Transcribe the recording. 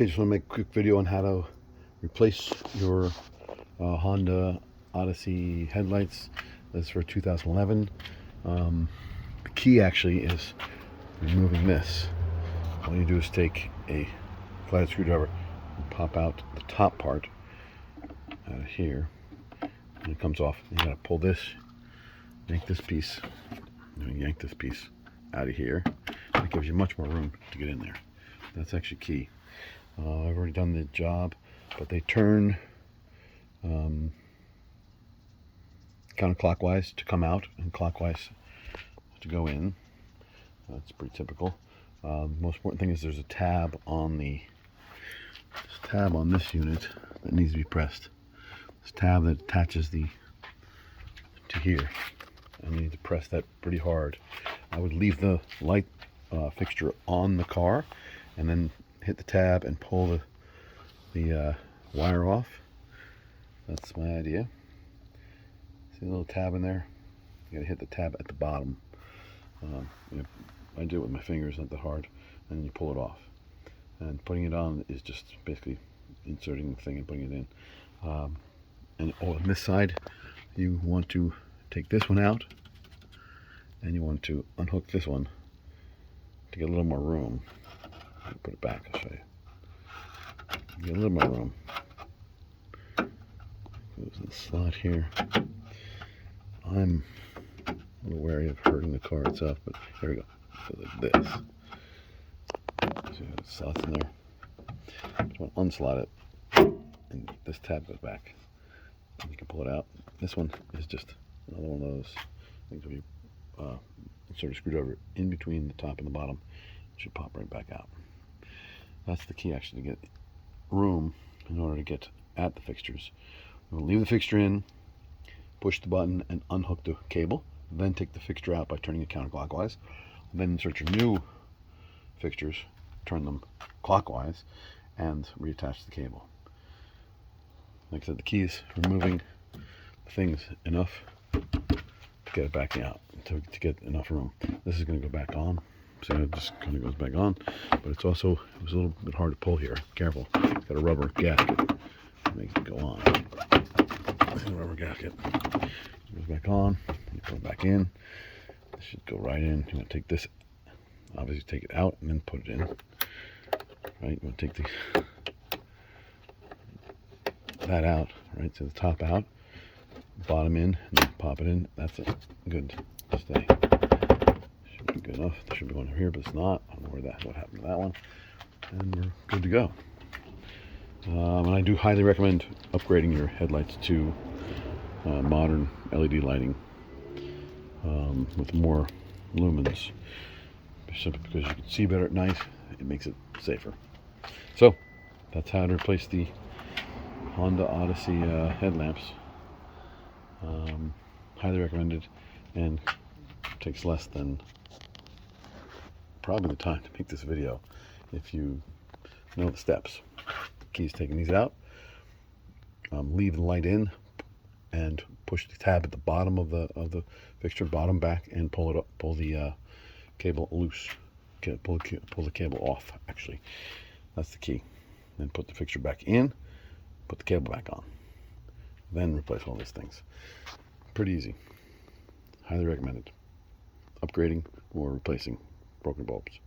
Okay, just want to make a quick video on how to replace your Honda Odyssey headlights. This is for 2011. The key actually is removing this. All you do is take a flathead screwdriver and pop out the top part out of here, and it comes off. You gotta pull this, yank this piece, and yank this piece out of here. It gives you much more room to get in there. That's actually key. I've already done the job, but they turn counterclockwise to come out and clockwise to go in. That's pretty typical. Most important thing is there's a tab on this unit that needs to be pressed. This tab that attaches to here, and you need to press that pretty hard. I would leave the light fixture on the car and then hit the tab and pull the wire off. That's my idea. See the little tab in there? You gotta hit the tab at the bottom. I do it with my fingers, not that hard, and then you pull it off. And putting it on is just basically inserting the thing and putting it in. And on this side, you want to take this one out, and you want to unhook this one to get a little more room. Put it back, I'll show you. Get a little more room. Goes in the slot here. I'm a little wary of hurting the car itself, but here we go. So like this. See how it slots in there. Just want to unslot it, and this tab goes back. And you can pull it out. This one is just another one of those things where you insert a screwdriver in between the top and the bottom. It should pop right back out. That's the key, actually, to get room in order to get at the fixtures. We'll leave the fixture in, push the button, and unhook the cable. Then take the fixture out by turning it counterclockwise. Then insert your new fixtures, turn them clockwise, and reattach the cable. Like I said, the key is removing the things enough to get it back out, to get enough room. This is going to go back on. So it just kind of goes back on, but it was a little bit hard to pull here. Careful, it's got a rubber gasket that makes it go on. A rubber gasket goes back on. You put it back in. This should go right in. You want to take this, obviously take it out and then put it in. Right, you want to take that out. Right, so the top out, bottom in, and then pop it in. That's it. Good. Stay. Good enough. There should be one over here, but it's not. I don't know what happened to that one. And we're good to go. And I do highly recommend upgrading your headlights to modern LED lighting with more lumens, simply because you can see better at night. It makes it safer. So that's how to replace the Honda Odyssey headlamps. Highly recommended, and takes less than probably the time to make this video if you know the steps. The key is taking these out, leave the light in, and push the tab at the bottom of the fixture, bottom back, and pull it up. Pull the cable loose. Pull the cable off. Actually, that's the key. Then put the fixture back in. Put the cable back on. Then replace all these things. Pretty easy. Highly recommended. Upgrading or replacing broken bulbs.